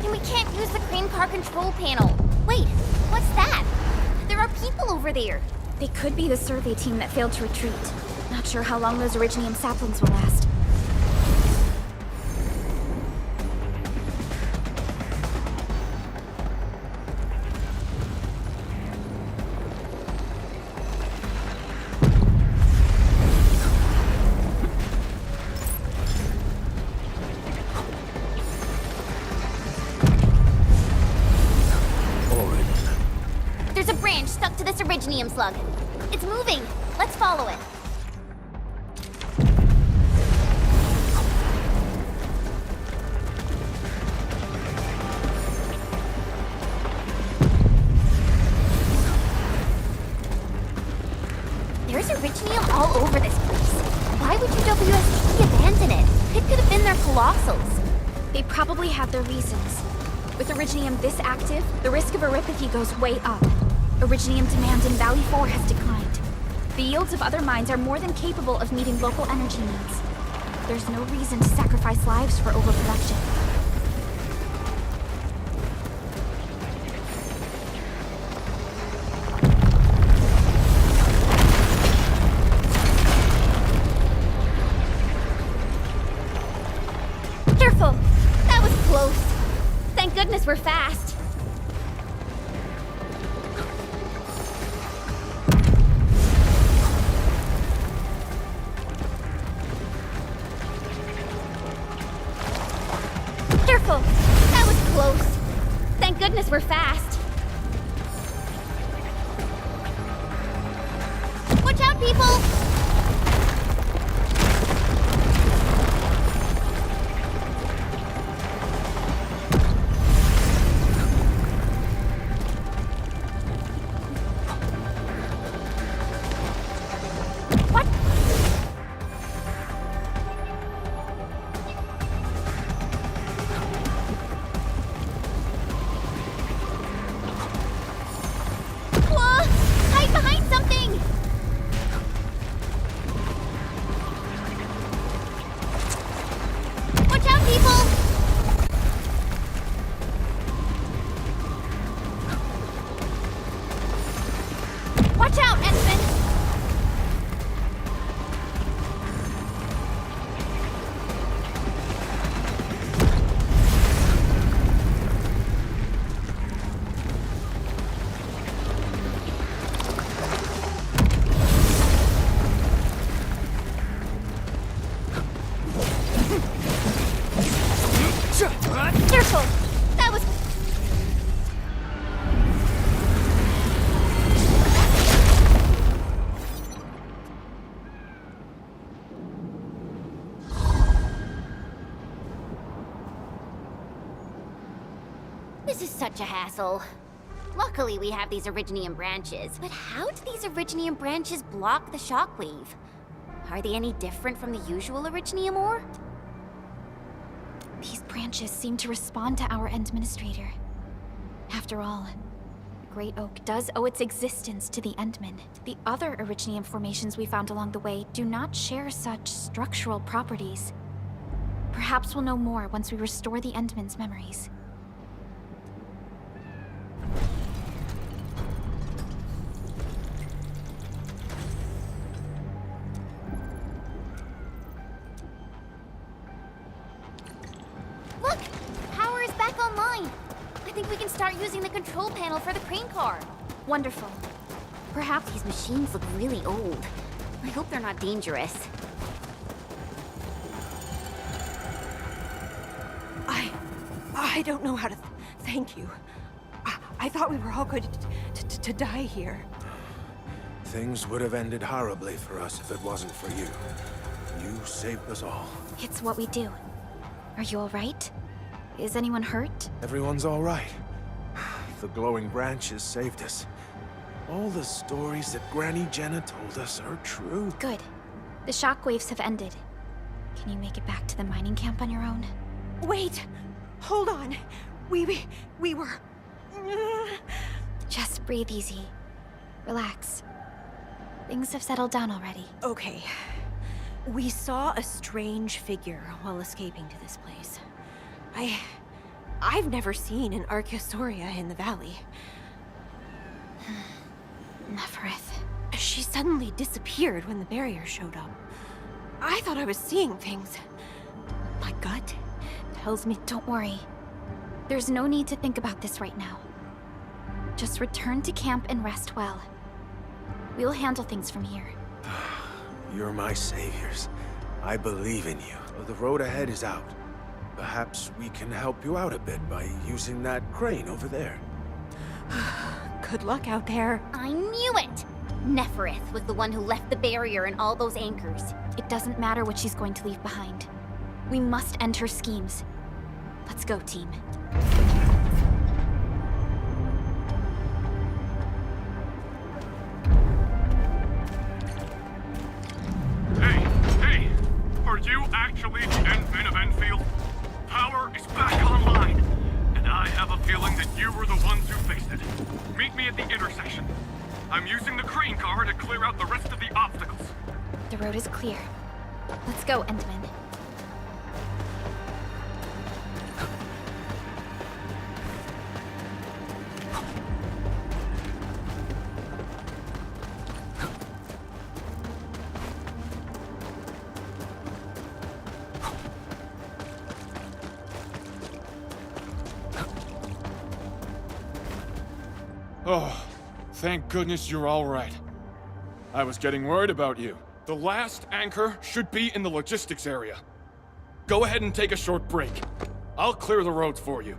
And we can't use the crane car control panel. Wait, what's that? There are people over there. They could be the survey team that failed to retreat. Not sure how long those Originium saplings will last. There's a branch stuck to this Originium slug. It's moving. Let's follow it. There's Originium all over this place. Why would UWST abandon it? It could have been their colossals. They probably had their reasons. With Originium this active, the risk of eripathy goes way up. Originium demand in Valley 4 has declined. The yields of other mines are more than capable of meeting local energy needs. There's no reason to sacrifice lives for overproduction. Careful! That was close. Thank goodness we're fast. Careful! That was close. Thank goodness we're fast. Watch out, people! Careful! That was... This is such a hassle. Luckily, we have these Originium branches. But how do these Originium branches block the shockwave? Are they any different from the usual Originium ore? These branches seem to respond to our Endministrator. After all, the Great Oak does owe its existence to the Endmen. The other Originium formations we found along the way do not share such structural properties. Perhaps we'll know more once we restore the Endmen's memories. Look! Power is back online! I think we can start using the control panel for the crane car. Wonderful. Perhaps these machines look really old. I hope they're not dangerous. I don't know how to thank you. I thought we were all going to die here. Things would have ended horribly for us if it wasn't for you. You saved us all. It's what we do. Are you all right? Is anyone hurt? Everyone's all right. The glowing branches saved us. All the stories that Granny Jenna told us are true. Good. The shockwaves have ended. Can you make it back to the mining camp on your own? Wait! Hold on. We were... Just breathe easy. Relax. Things have settled down already. Okay. We saw a strange figure while escaping to this place. I've never seen an Archaeosauria in the valley. Neferith. She suddenly disappeared when the barrier showed up. I thought I was seeing things. My gut tells me... Don't worry. There's no need to think about this right now. Just return to camp and rest well. We'll handle things from here. You're my saviors. I believe in you. The road ahead is out. Perhaps we can help you out a bit by using that crane over there. Good luck out there. I knew it! Neferith was the one who left the barrier and all those anchors. It doesn't matter what she's going to leave behind. We must end her schemes. Let's go, team. Hey! Are you actually the Endmen of Endfield? Power is back online, and I have a feeling that you were the ones who fixed it. Meet me at the intersection. I'm using the crane car to clear out the rest of the obstacles. The road is clear. Let's go, Endman. Oh, thank goodness you're all right. I was getting worried about you. The last anchor should be in the logistics area. Go ahead and take a short break. I'll clear the roads for you.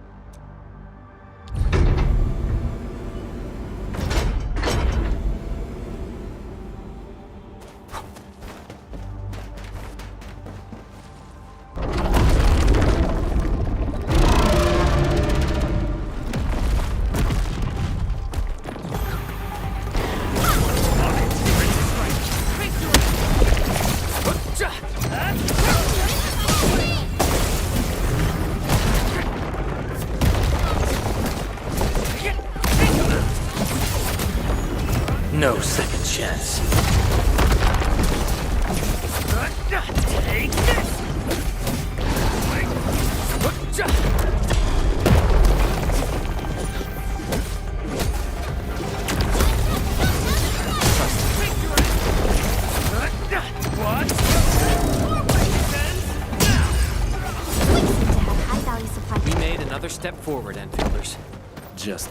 No second chance. Take this! High-value supply. We made another step forward, Enfielders. Just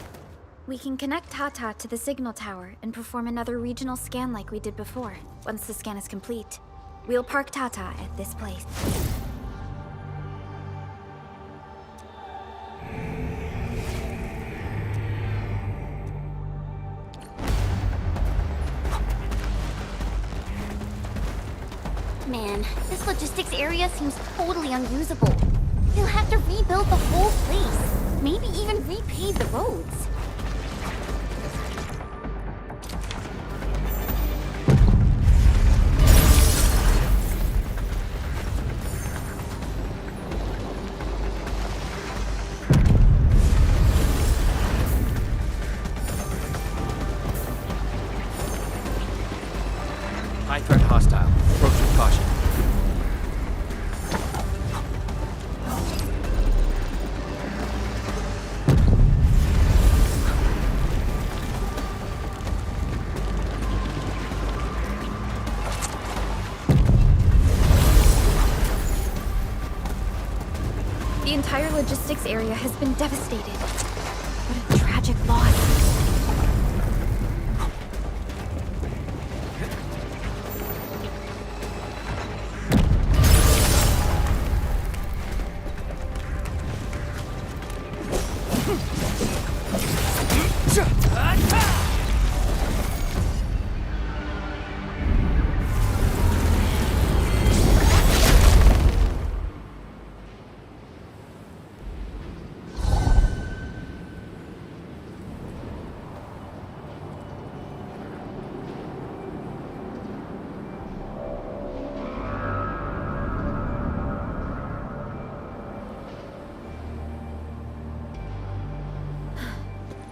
We can connect Tata to the signal tower and perform another regional scan like we did before. Once the scan is complete, we'll park Tata at this place. Man, this logistics area seems totally unusable. They'll have to rebuild the whole place. Maybe even repave the roads. High threat hostile. Approach with caution. The entire logistics area has been devastated. What a tragic loss.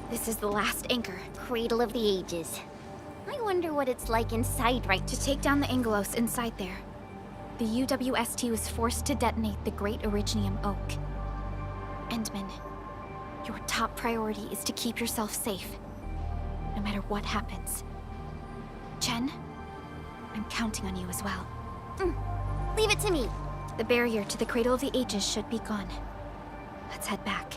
This is the last anchor. Cradle of the Ages. I wonder what it's like inside right To take down the Angelos inside there, the UWST was forced to detonate the Great Originium Oak. Endman, your top priority is to keep yourself safe, no matter what happens. Chen, I'm counting on you as well. Leave it to me. The barrier to the Cradle of the Ages should be gone. Let's head back.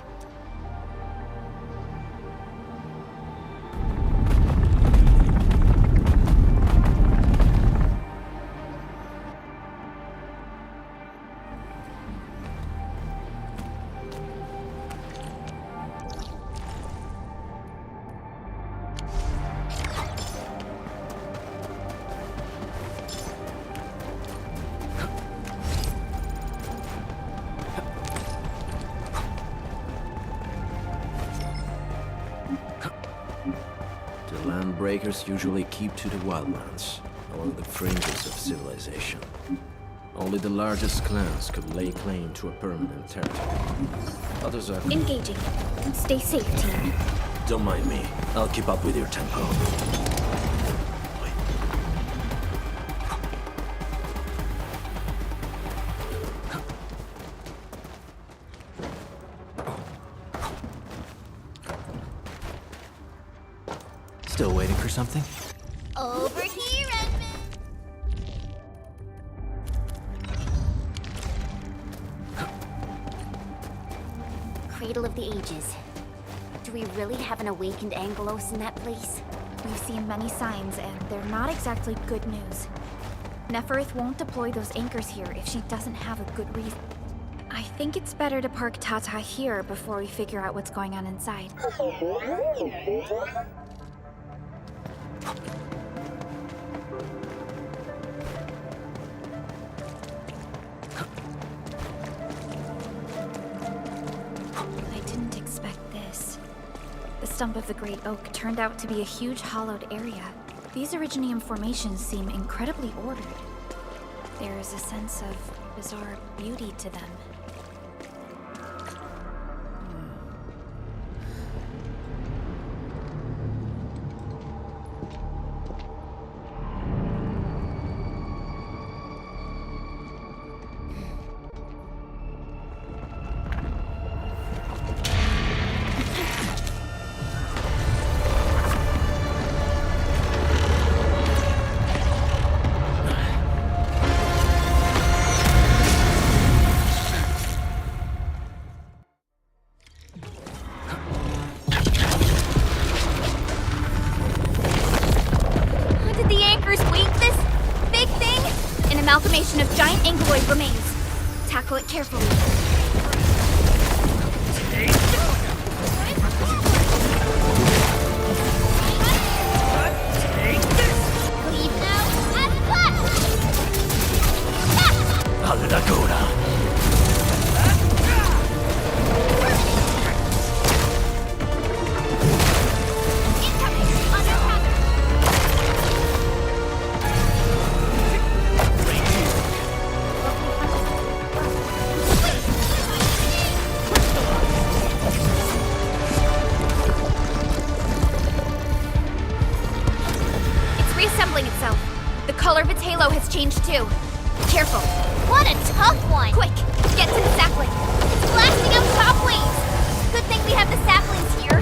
Breakers usually keep to the wildlands, along the fringes of civilization. Only the largest clans could lay claim to a permanent territory. Others are... Engaging. Stay safe, team. Don't mind me. I'll keep up with your tempo. Still waiting for something? Over here, Edmund! Cradle of the Ages. Do we really have an awakened Angelos in that place? We've seen many signs, and they're not exactly good news. Neferith won't deploy those anchors here if she doesn't have a good reason. I think it's better to park Tata here before we figure out what's going on inside. I didn't expect this. The stump of the great oak turned out to be a huge hollowed area. These Originium formations seem incredibly ordered. There is a sense of bizarre beauty to them. Amalgamation of giant ankyloid remains. Tackle it carefully. Leave now and reassembling itself. The color of its halo has changed too. Careful. What a tough one! Quick! Get to the sapling! It's blasting out shockwaves! Good thing we have the saplings here.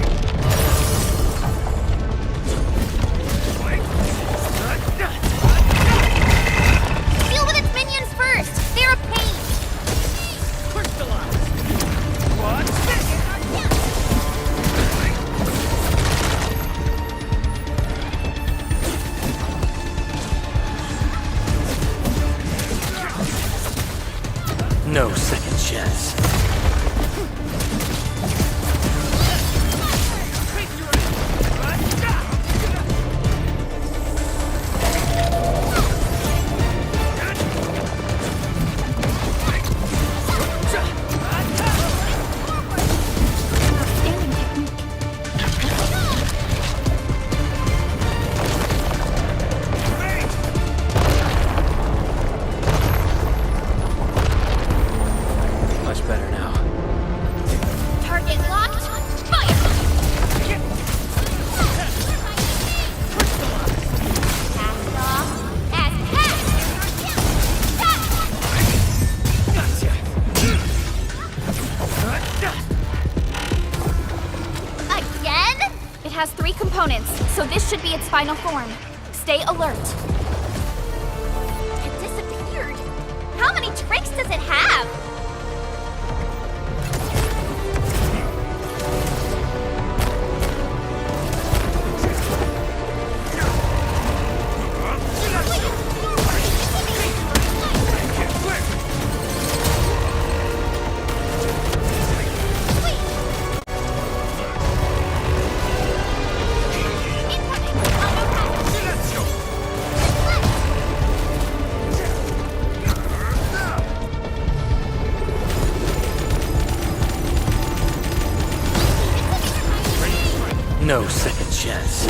Deal with its minions first! They're a pain! Crystallize! What? No second chance. Has 3 components, so this should be its final form. Stay alert. It disappeared. How many tricks does it have? No second chance.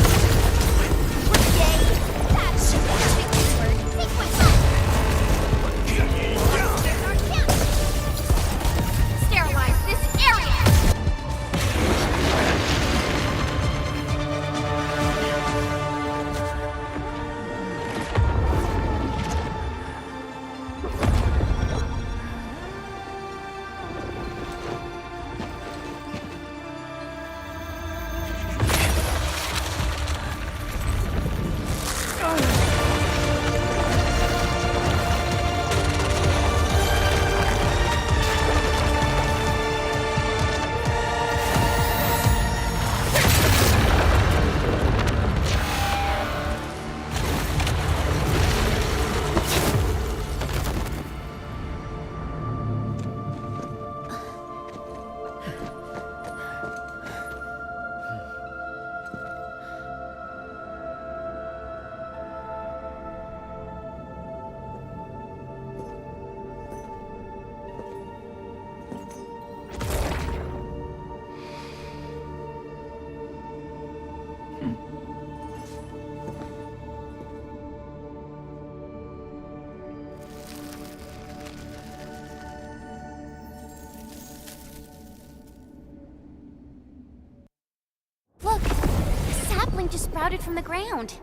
just sprouted from the ground.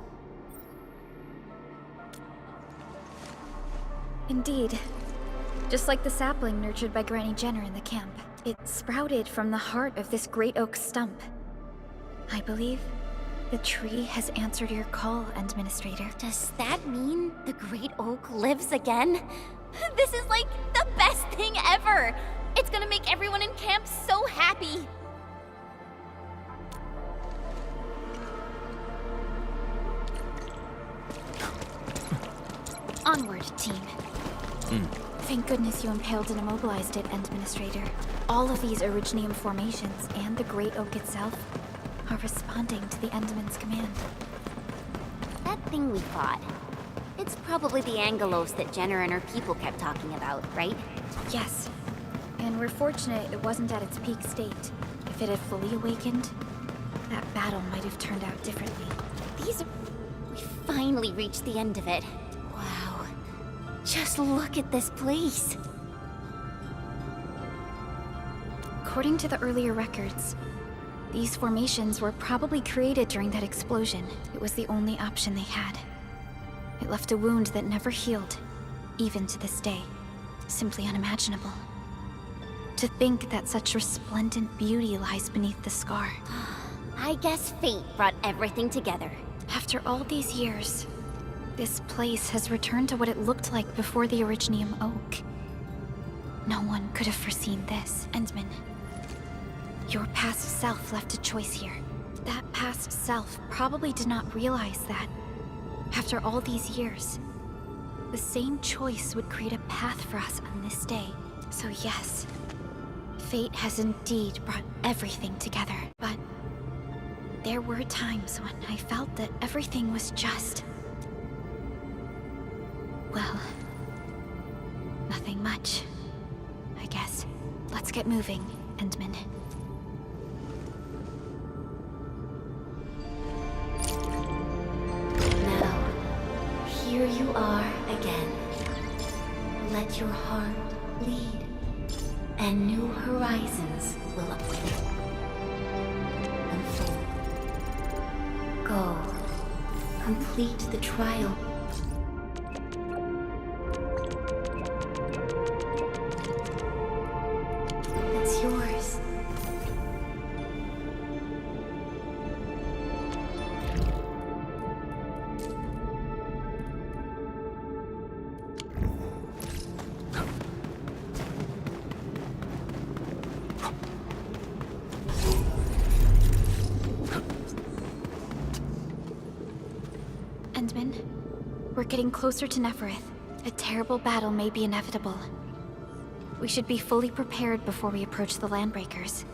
Indeed. Just like the sapling nurtured by Granny Jenner in the camp. It sprouted from the heart of this great oak stump. I believe the tree has answered your call, Endministrator. Does that mean the great oak lives again? This is like the best thing ever! It's gonna make everyone in camp so happy! Onward, team. Thank goodness you impaled and immobilized it, Endministrator. All of these Originium formations and the Great Oak itself are responding to the Enderman's command. That thing we fought. It's probably the Angelos that Jenner and her people kept talking about, right? Yes. And we're fortunate it wasn't at its peak state. If it had fully awakened, that battle might have turned out differently. We finally reached the end of it. Wow. Just look at this place. According to the earlier records, these formations were probably created during that explosion. It was the only option they had. It left a wound that never healed, even to this day. Simply unimaginable. To think that such resplendent beauty lies beneath the scar. I guess fate brought everything together. After all these years, this place has returned to what it looked like before the Originium Oak. No one could have foreseen this, Endman. Your past self left a choice here. That past self probably did not realize that, after all these years, the same choice would create a path for us on this day. So yes, fate has indeed brought everything together. But there were times when I felt that everything was just... well, nothing much, I guess. Let's get moving, Endman. Here you are again. Let your heart lead, and new horizons will unfold. Go, complete the trial. It's yours. Endman, we're getting closer to Nefereth. A terrible battle may be inevitable. We should be fully prepared before we approach the Landbreakers.